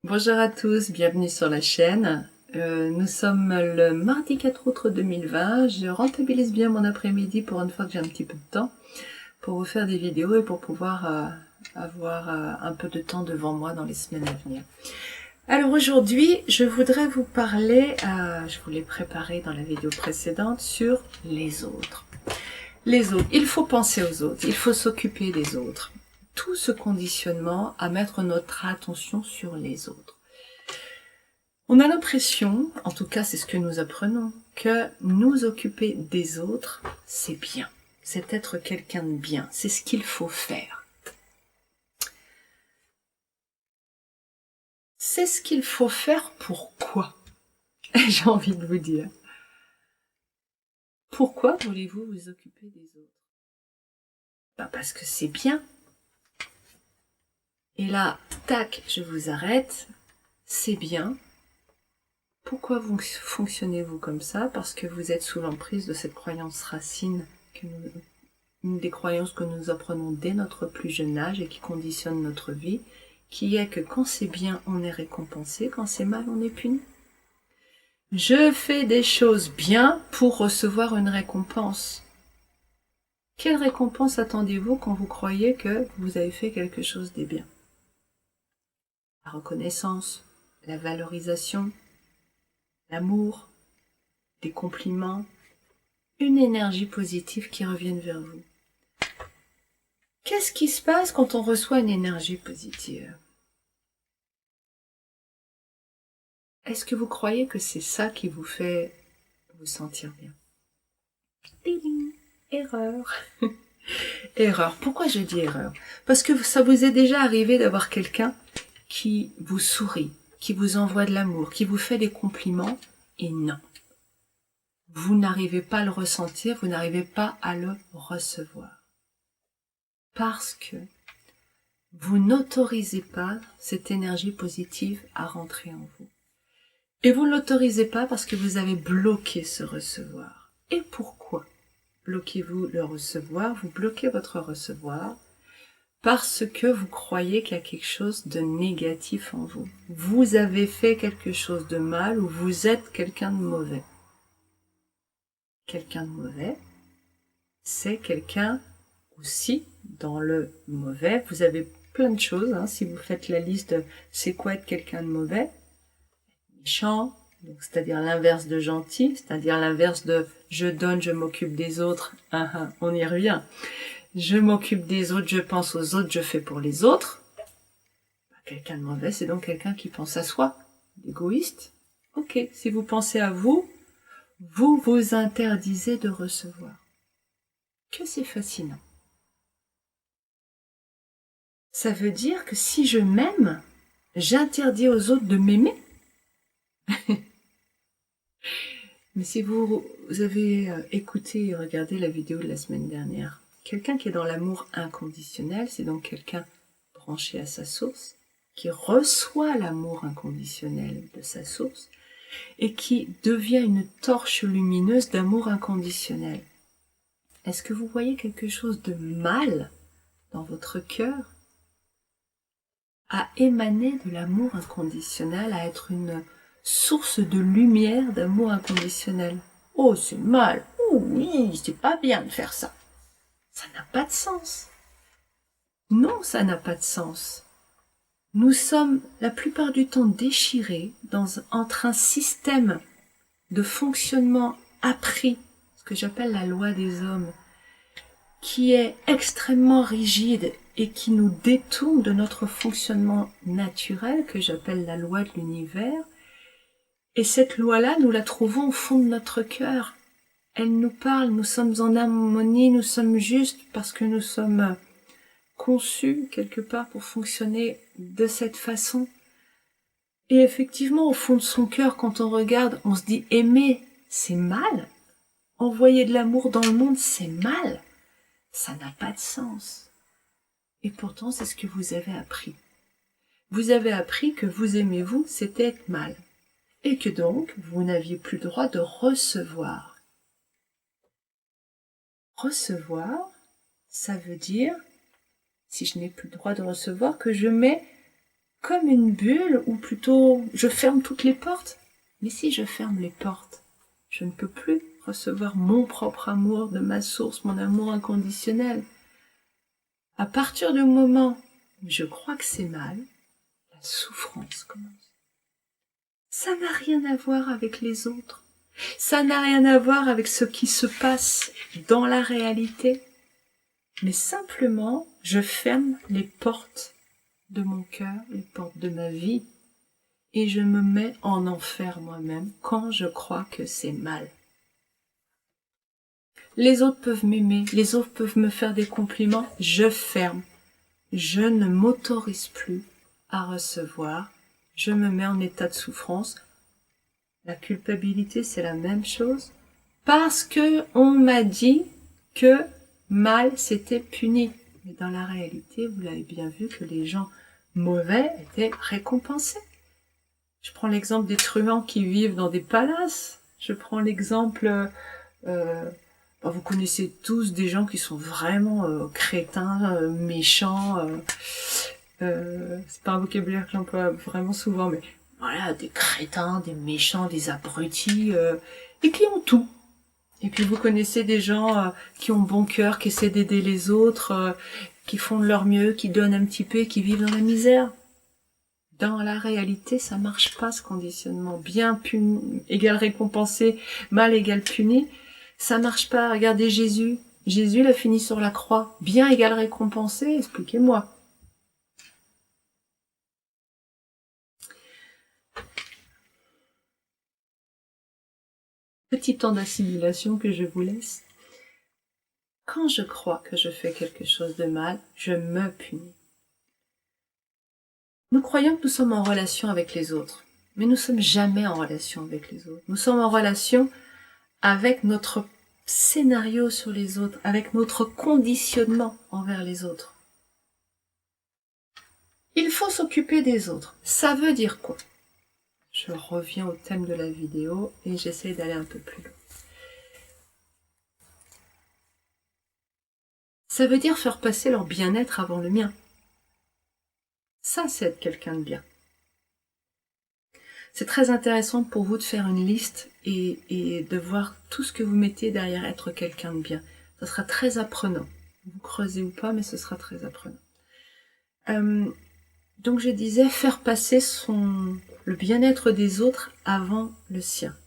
Bonjour à tous, bienvenue sur la chaîne. Nous sommes le mardi 4 août 2020. Je rentabilise bien mon après-midi pour une fois que j'ai un petit peu de temps pour vous faire des vidéos et pour pouvoir avoir un peu de temps devant moi dans les semaines à venir. Alors aujourd'hui, je voudrais vous parler, je vous l'ai préparé dans la vidéo précédente, sur les autres. Les autres, il faut penser aux autres, il faut s'occuper des autres. Tout ce conditionnement à mettre notre attention sur les autres. On a l'impression, en tout cas c'est ce que nous apprenons, que nous occuper des autres, c'est bien. C'est être quelqu'un de bien, c'est ce qu'il faut faire. C'est ce qu'il faut faire pourquoi? J'ai envie de vous dire. Pourquoi voulez-vous vous occuper des autres? Parce que c'est bien. Et là, tac, je vous arrête. C'est bien. Pourquoi vous fonctionnez-vous comme ça? Parce que vous êtes sous l'emprise de cette croyance racine, une des croyances que nous apprenons dès notre plus jeune âge et qui conditionne notre vie, qui est que quand c'est bien, on est récompensé, quand c'est mal, on est puni. Je fais des choses bien pour recevoir une récompense. Quelle récompense attendez-vous quand vous croyez que vous avez fait quelque chose de bien? La reconnaissance, la valorisation, l'amour, des compliments, une énergie positive qui revienne vers vous. Qu'est-ce qui se passe quand on reçoit une énergie positive? Est-ce que vous croyez que c'est ça qui vous fait vous sentir bien? Ding, erreur. Erreur. Pourquoi je dis erreur? Parce que ça vous est déjà arrivé d'avoir quelqu'un qui vous sourit, qui vous envoie de l'amour, qui vous fait des compliments, et non. Vous n'arrivez pas à le ressentir, vous n'arrivez pas à le recevoir. Parce que vous n'autorisez pas cette énergie positive à rentrer en vous. Et vous ne l'autorisez pas parce que vous avez bloqué ce recevoir. Et pourquoi bloquez-vous le recevoir? Vous bloquez votre recevoir parce que vous croyez qu'il y a quelque chose de négatif en vous. Vous avez fait quelque chose de mal ou vous êtes quelqu'un de mauvais. Quelqu'un de mauvais, c'est quelqu'un aussi dans le mauvais. Vous avez plein de choses, si vous faites la liste de c'est quoi être quelqu'un de mauvais. Méchant, c'est-à-dire l'inverse de gentil, c'est-à-dire l'inverse de je donne, je m'occupe des autres, on y revient. Je m'occupe des autres, je pense aux autres, je fais pour les autres. Quelqu'un de mauvais, c'est donc quelqu'un qui pense à soi, égoïste. Ok, si vous pensez à vous, vous vous interdisez de recevoir. Que c'est fascinant. Ça veut dire que si je m'aime, j'interdis aux autres de m'aimer. Mais si vous avez écouté et regardé la vidéo de la semaine dernière, quelqu'un qui est dans l'amour inconditionnel, c'est donc quelqu'un branché à sa source, qui reçoit l'amour inconditionnel de sa source et qui devient une torche lumineuse d'amour inconditionnel. Est-ce que vous voyez quelque chose de mal dans votre cœur à émaner de l'amour inconditionnel, à être une source de lumière d'amour inconditionnel? Oh, c'est mal. Oh oui, c'est pas bien de faire ça. Ça n'a pas de sens. Non, ça n'a pas de sens. Nous sommes la plupart du temps déchirés entre un système de fonctionnement appris, ce que j'appelle la loi des hommes, qui est extrêmement rigide et qui nous détourne de notre fonctionnement naturel, que j'appelle la loi de l'univers. Et cette loi-là, nous la trouvons au fond de notre cœur. Elle nous parle, nous sommes en harmonie, nous sommes justes parce que nous sommes conçus quelque part pour fonctionner de cette façon. Et effectivement, au fond de son cœur, quand on regarde, on se dit aimer, c'est mal. Envoyer de l'amour dans le monde, c'est mal. Ça n'a pas de sens. Et pourtant, c'est ce que vous avez appris. Vous avez appris que vous aimez vous, c'était être mal. Et que donc, vous n'aviez plus le droit de recevoir. Recevoir, ça veut dire, si je n'ai plus le droit de recevoir, que je mets comme une bulle, ou plutôt je ferme toutes les portes. Mais si je ferme les portes, je ne peux plus recevoir mon propre amour de ma source, mon amour inconditionnel. À partir du moment où je crois que c'est mal, la souffrance commence. Ça n'a rien à voir avec les autres. Ça n'a rien à voir avec ce qui se passe dans la réalité. Mais simplement, je ferme les portes de mon cœur, les portes de ma vie, et je me mets en enfer moi-même quand je crois que c'est mal. Les autres peuvent m'aimer, les autres peuvent me faire des compliments, je ferme. Je ne m'autorise plus à recevoir, je me mets en état de souffrance. La culpabilité, c'est la même chose, parce que on m'a dit que mal c'était puni. Mais dans la réalité, vous l'avez bien vu que les gens mauvais étaient récompensés. Je prends l'exemple des truands qui vivent dans des palaces. Je prends l'exemple, vous connaissez tous des gens qui sont vraiment crétins, méchants. C'est pas un vocabulaire que j'emploie vraiment souvent, mais voilà, des crétins, des méchants, des abrutis, et qui ont tout. Et puis vous connaissez des gens qui ont bon cœur, qui essaient d'aider les autres, qui font de leur mieux, qui donnent un petit peu, qui vivent dans la misère. Dans la réalité, ça marche pas ce conditionnement. Bien puni égale récompensé, mal égale puni. Ça marche pas. Regardez Jésus. Jésus, il a fini sur la croix. Bien égale récompensé, expliquez-moi. Petit temps d'assimilation que je vous laisse. Quand je crois que je fais quelque chose de mal, je me punis. Nous croyons que nous sommes en relation avec les autres, mais nous ne sommes jamais en relation avec les autres. Nous sommes en relation avec notre scénario sur les autres, avec notre conditionnement envers les autres. Il faut s'occuper des autres. Ça veut dire quoi? Je reviens au thème de la vidéo et j'essaie d'aller un peu plus loin. Ça veut dire faire passer leur bien-être avant le mien. Ça, c'est être quelqu'un de bien. C'est très intéressant pour vous de faire une liste et de voir tout ce que vous mettez derrière être quelqu'un de bien. Ça sera très apprenant. Vous creusez ou pas, mais ce sera très apprenant. Donc je disais, faire passer le bien-être des autres avant le sien.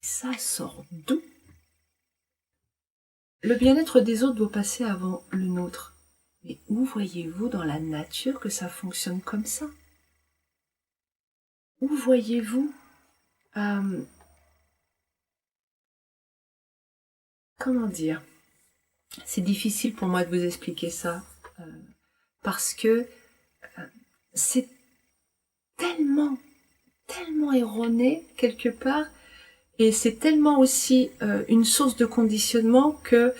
Ça sort d'où? Le bien-être des autres doit passer avant le nôtre. Mais où voyez-vous dans la nature que ça fonctionne comme ça? Où voyez-vous comment dire? C'est difficile pour moi de vous expliquer ça parce que c'est tellement erroné quelque part et c'est tellement aussi une source de conditionnement que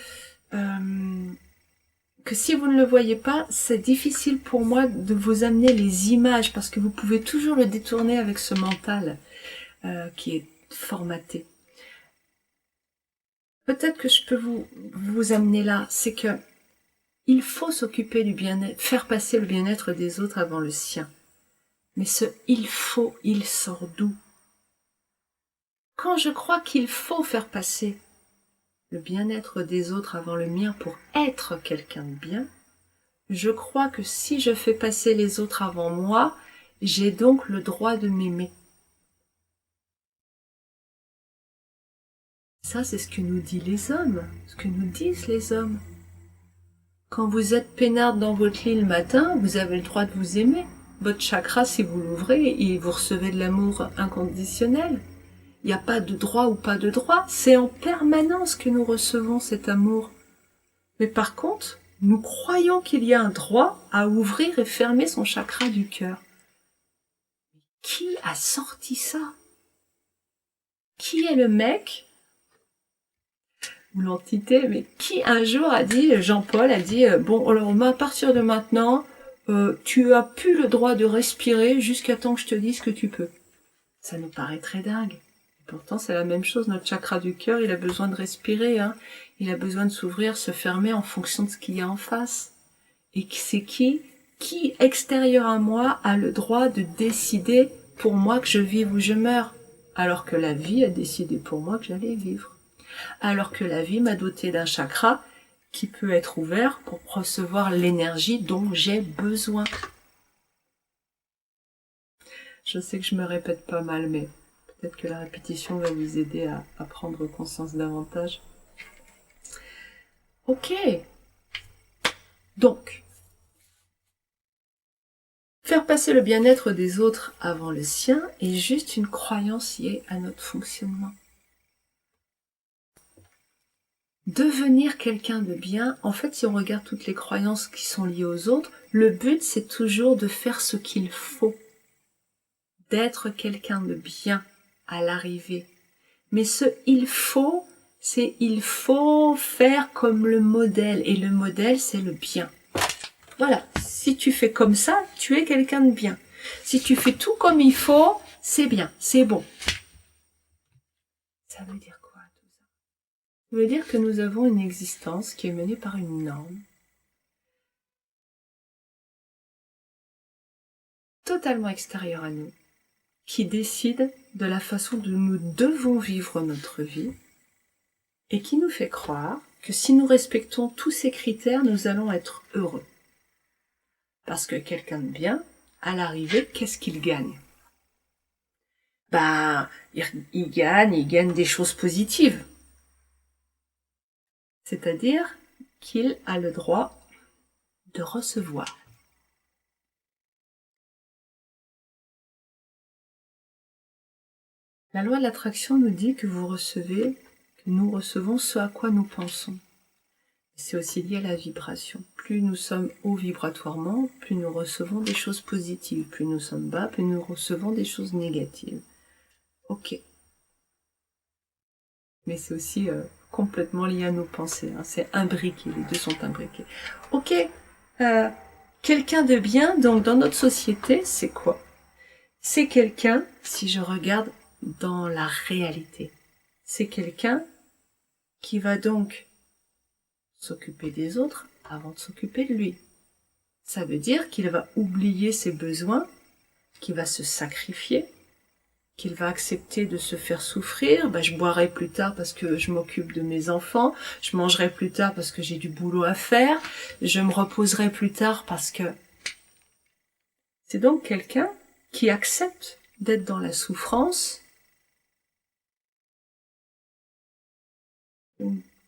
si vous ne le voyez pas, c'est difficile pour moi de vous amener les images parce que vous pouvez toujours le détourner avec ce mental qui est formaté. Peut-être que je peux vous amener là, c'est que il faut s'occuper du bien-être, faire passer le bien-être des autres avant le sien. Mais ce il sort d'où? Quand je crois qu'il faut faire passer le bien-être des autres avant le mien pour être quelqu'un de bien, je crois que si je fais passer les autres avant moi, j'ai donc le droit de m'aimer. Ça, c'est ce que nous disent les hommes, ce que nous disent les hommes. Quand vous êtes peinarde dans votre lit le matin, vous avez le droit de vous aimer. Votre chakra, si vous l'ouvrez, et vous recevez de l'amour inconditionnel. Il n'y a pas de droit ou pas de droit, c'est en permanence que nous recevons cet amour. Mais par contre, nous croyons qu'il y a un droit à ouvrir et fermer son chakra du cœur. Qui a sorti ça? Qui est le mec ou l'entité, mais qui un jour a dit, Jean-Paul a dit, bon, alors à partir de maintenant, tu as plus le droit de respirer jusqu'à temps que je te dise que tu peux. Ça nous paraît très dingue. Pourtant, c'est la même chose, notre chakra du cœur, il a besoin de respirer, hein. Il a besoin de s'ouvrir, se fermer en fonction de ce qu'il y a en face. Et c'est qui? Qui extérieur à moi a le droit de décider pour moi que je vive ou je meurs, alors que la vie a décidé pour moi que j'allais vivre, alors que la vie m'a doté d'un chakra qui peut être ouvert pour recevoir l'énergie dont j'ai besoin. Je sais que je me répète pas mal, mais peut-être que la répétition va vous aider à prendre conscience davantage. Ok. Donc, faire passer le bien-être des autres avant le sien est juste une croyance liée à notre fonctionnement. Devenir quelqu'un de bien, en fait, si on regarde toutes les croyances qui sont liées aux autres, le but, c'est toujours de faire ce qu'il faut, d'être quelqu'un de bien à l'arrivée. Mais ce il faut, c'est il faut faire comme le modèle, et le modèle, c'est le bien. Voilà, si tu fais comme ça, tu es quelqu'un de bien. Si tu fais tout comme il faut, c'est bien, c'est bon. Ça veut dire quoi tout ça? Ça veut dire que nous avons une existence qui est menée par une norme totalement extérieure à nous, qui décide de la façon dont nous devons vivre notre vie et qui nous fait croire que si nous respectons tous ces critères, nous allons être heureux. Parce que quelqu'un de bien, à l'arrivée, qu'est-ce qu'il gagne? Il gagne des choses positives. C'est-à-dire qu'il a le droit de recevoir. La loi de l'attraction nous dit que nous recevons ce à quoi nous pensons. C'est aussi lié à la vibration. Plus nous sommes haut vibratoirement, plus nous recevons des choses positives. Plus nous sommes bas, plus nous recevons des choses négatives. Ok. Mais c'est aussi complètement lié à nos pensées. Hein. C'est imbriqué, les deux sont imbriqués. Ok. Quelqu'un de bien, donc dans notre société, c'est quoi? C'est quelqu'un, si je regarde dans la réalité, c'est quelqu'un qui va donc s'occuper des autres avant de s'occuper de lui. Ça veut dire qu'il va oublier ses besoins, qu'il va se sacrifier, qu'il va accepter de se faire souffrir. Je boirai plus tard parce que je m'occupe de mes enfants, je mangerai plus tard parce que j'ai du boulot à faire, je me reposerai plus tard parce que... C'est donc quelqu'un qui accepte d'être dans la souffrance.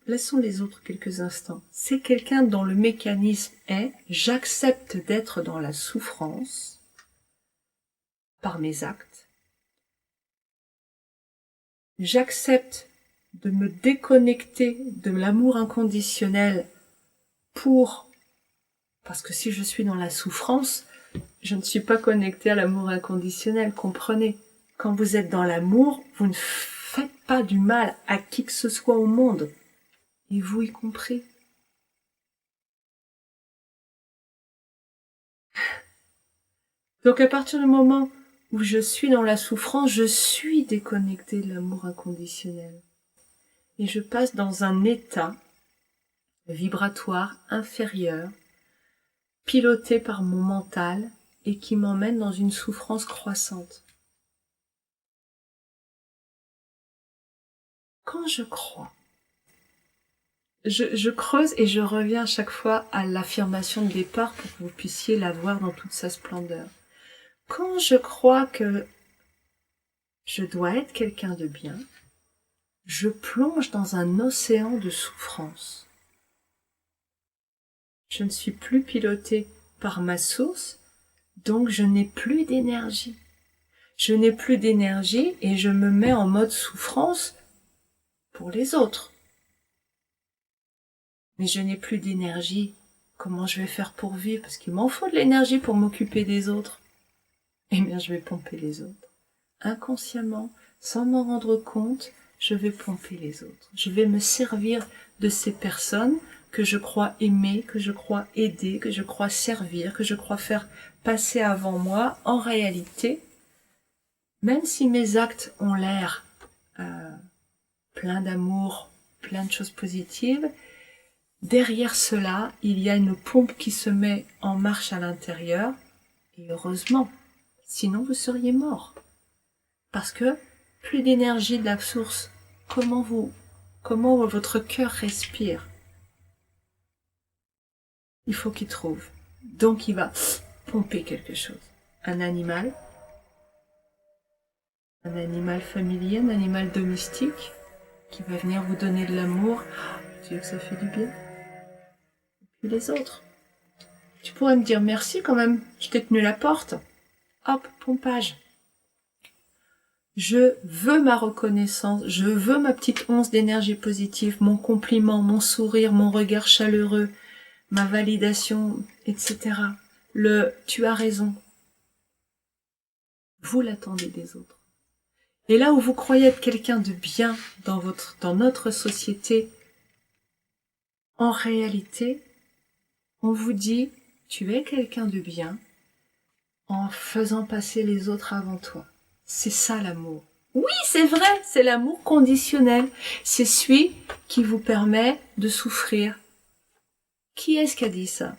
Laissons les autres quelques instants. C'est quelqu'un dont le mécanisme est « j'accepte d'être dans la souffrance par mes actes. J'accepte de me déconnecter de l'amour inconditionnel parce que si je suis dans la souffrance, je ne suis pas connectée à l'amour inconditionnel, comprenez. Quand vous êtes dans l'amour, vous ne faites pas du mal à qui que ce soit au monde, et vous y compris. Donc à partir du moment où je suis dans la souffrance, je suis déconnectée de l'amour inconditionnel. Et je passe dans un état vibratoire inférieur, piloté par mon mental et qui m'emmène dans une souffrance croissante. Quand je crois, je creuse et je reviens à chaque fois à l'affirmation de départ pour que vous puissiez la voir dans toute sa splendeur. Quand je crois que je dois être quelqu'un de bien, je plonge dans un océan de souffrance. Je ne suis plus pilotée par ma source, donc je n'ai plus d'énergie. Je n'ai plus d'énergie et je me mets en mode souffrance pour les autres. Mais je n'ai plus d'énergie. Comment je vais faire pour vivre? Parce qu'il m'en faut de l'énergie pour m'occuper des autres. Eh bien, je vais pomper les autres. Inconsciemment, sans m'en rendre compte, je vais pomper les autres. Je vais me servir de ces personnes que je crois aimer, que je crois aider, que je crois servir, que je crois faire passer avant moi. En réalité, même si mes actes ont l'air plein d'amour, plein de choses positives, derrière cela, il y a une pompe qui se met en marche à l'intérieur, et heureusement, sinon vous seriez mort. Parce que plus d'énergie de la source, comment votre cœur respire? Il faut qu'il trouve. Donc il va pomper quelque chose. Un animal familier, un animal domestique, qui va venir vous donner de l'amour. Dieu que ça fait du bien. Et puis les autres. Tu pourrais me dire merci quand même, je t'ai tenu la porte. Hop, pompage. Je veux ma reconnaissance, je veux ma petite once d'énergie positive, mon compliment, mon sourire, mon regard chaleureux, ma validation, etc. Tu as raison. Vous l'attendez des autres. Et là où vous croyez être quelqu'un de bien dans notre société, en réalité, on vous dit, tu es quelqu'un de bien en faisant passer les autres avant toi. C'est ça l'amour. Oui, c'est vrai, c'est l'amour conditionnel. C'est celui qui vous permet de souffrir. Qui est-ce qui a dit ça?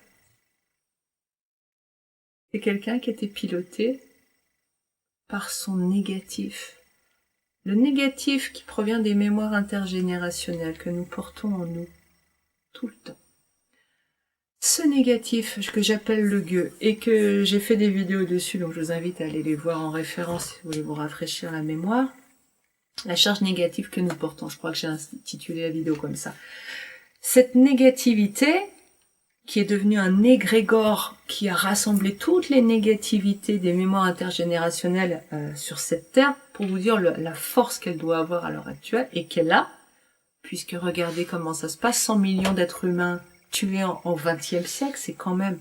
C'est quelqu'un qui était piloté par son négatif. Le négatif qui provient des mémoires intergénérationnelles que nous portons en nous, tout le temps. Ce négatif que j'appelle le gueux et que j'ai fait des vidéos dessus, donc je vous invite à aller les voir en référence si vous voulez vous rafraîchir la mémoire. La charge négative que nous portons, je crois que j'ai intitulé la vidéo comme ça. Cette négativité, qui est devenue un égrégore qui a rassemblé toutes les négativités des mémoires intergénérationnelles sur cette terre, pour vous dire la force qu'elle doit avoir à l'heure actuelle, et qu'elle a, puisque regardez comment ça se passe, 100 millions d'êtres humains tués au XXe siècle, c'est quand même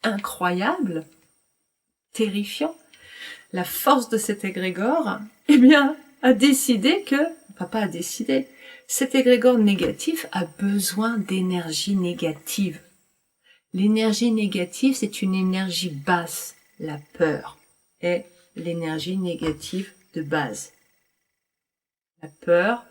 incroyable, terrifiant. La force de cet égrégore, eh bien, a décidé que, pas a décidé, cet égrégore négatif a besoin d'énergie négative. L'énergie négative, c'est une énergie basse. La peur est l'énergie négative de base. La peur,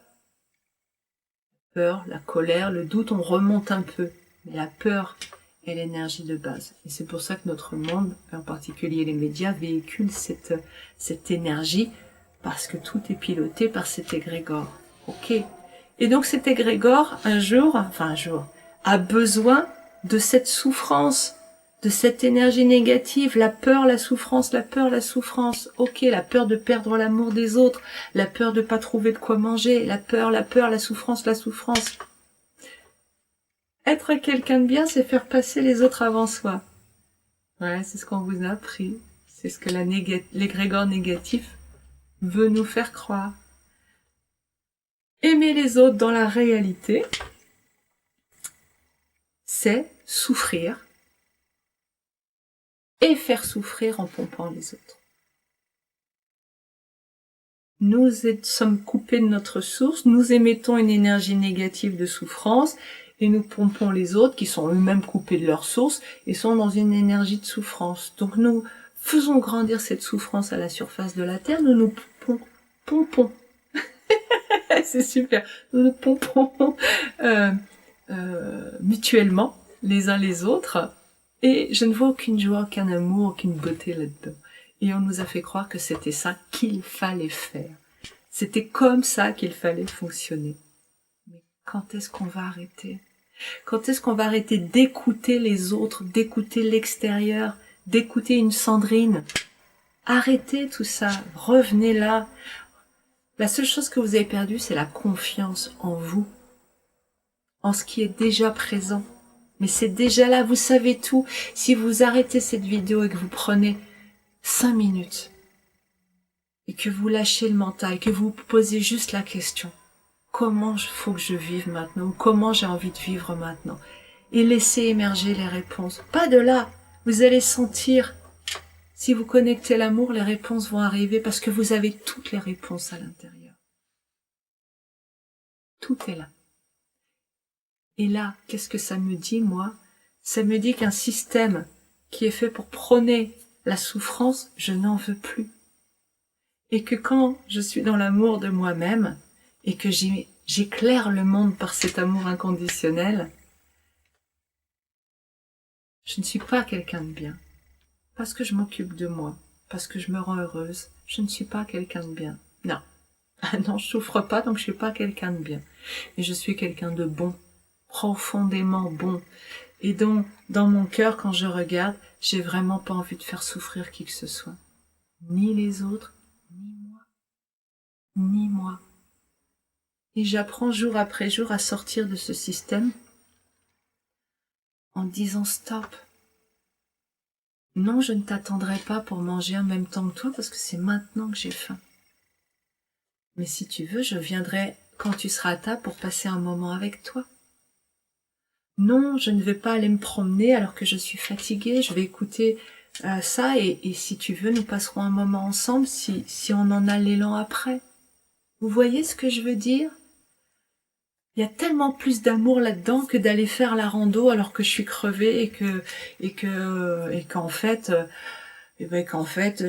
la colère, le doute, on remonte un peu. Mais la peur est l'énergie de base. Et c'est pour ça que notre monde, en particulier les médias, véhiculent cette énergie parce que tout est piloté par cet égrégore. Ok. Et donc cet égrégore, un jour, a besoin de cette souffrance, de cette énergie négative, la peur, la souffrance, la peur, la souffrance. Ok, la peur de perdre l'amour des autres, la peur de pas trouver de quoi manger, la peur, la souffrance, la souffrance. Être quelqu'un de bien, c'est faire passer les autres avant soi. Ouais, c'est ce qu'on vous a appris. C'est ce que l'égrégore négatif veut nous faire croire. Aimer les autres dans la réalité, c'est souffrir et faire souffrir en pompant les autres. Nous sommes coupés de notre source, nous émettons une énergie négative de souffrance et nous pompons les autres qui sont eux-mêmes coupés de leur source et sont dans une énergie de souffrance. Donc nous faisons grandir cette souffrance à la surface de la Terre, nous nous pompons. C'est super. Nous nous pompons mutuellement les uns les autres et je ne vois aucune joie, aucun amour, aucune beauté là-dedans. Et on nous a fait croire que c'était ça qu'il fallait faire. C'était comme ça qu'il fallait fonctionner. Mais quand est-ce qu'on va arrêter? Quand est-ce qu'on va arrêter d'écouter les autres, d'écouter l'extérieur, d'écouter une Sandrine? Arrêtez tout ça, revenez là. La seule chose que vous avez perdue, c'est la confiance en vous, en ce qui est déjà présent. Mais c'est déjà là, vous savez tout. Si vous arrêtez cette vidéo et que vous prenez 5 minutes, et que vous lâchez le mental, que vous vous posez juste la question, comment faut que je vive maintenant, ou comment j'ai envie de vivre maintenant, et laissez émerger les réponses. Pas de là, vous allez sentir, si vous connectez l'amour, les réponses vont arriver parce que vous avez toutes les réponses à l'intérieur. Tout est là. Et là, qu'est-ce que ça me dit, moi? Ça me dit qu'un système qui est fait pour prôner la souffrance, je n'en veux plus. Et que quand je suis dans l'amour de moi-même, et que j'éclaire le monde par cet amour inconditionnel, Je ne suis pas quelqu'un de bien. Parce que je m'occupe de moi, parce que je me rends heureuse, je ne suis pas quelqu'un de bien. Non. Ah non, je souffre pas, donc je suis pas quelqu'un de bien. Mais je suis quelqu'un de bon, profondément bon. Et donc, dans mon cœur, quand je regarde, j'ai vraiment pas envie de faire souffrir qui que ce soit. Ni les autres, ni moi. Ni moi. Et j'apprends jour après jour à sortir de ce système en disant stop. Non, je ne t'attendrai pas pour manger en même temps que toi parce que c'est maintenant que j'ai faim. Mais si tu veux, je viendrai quand tu seras à table pour passer un moment avec toi. Non, je ne vais pas aller me promener alors que je suis fatiguée, je vais écouter ça et si tu veux, nous passerons un moment ensemble si on en a l'élan après. Vous voyez ce que je veux dire? Il y a tellement plus d'amour là-dedans que d'aller faire la rando alors que je suis crevée et qu'en fait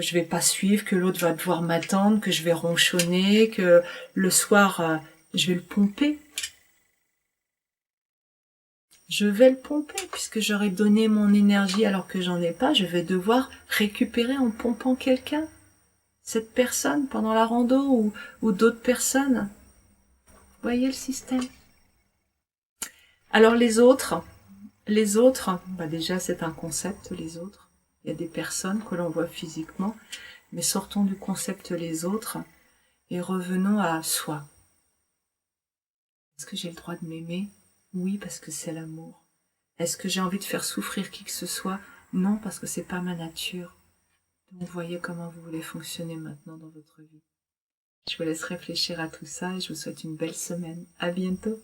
je vais pas suivre, que l'autre va devoir m'attendre, que je vais ronchonner, que le soir je vais le pomper. Je vais le pomper puisque j'aurais donné mon énergie alors que j'en ai pas, je vais devoir récupérer en pompant quelqu'un, cette personne pendant la rando ou d'autres personnes. Vous voyez le système? Alors les autres, bah déjà c'est un concept, les autres. Il y a des personnes que l'on voit physiquement, mais sortons du concept les autres et revenons à soi. Est-ce que j'ai le droit de m'aimer? Oui, parce que c'est l'amour. Est-ce que j'ai envie de faire souffrir qui que ce soit? Non, parce que c'est pas ma nature. Donc voyez comment vous voulez fonctionner maintenant dans votre vie. Je vous laisse réfléchir à tout ça et je vous souhaite une belle semaine. À bientôt.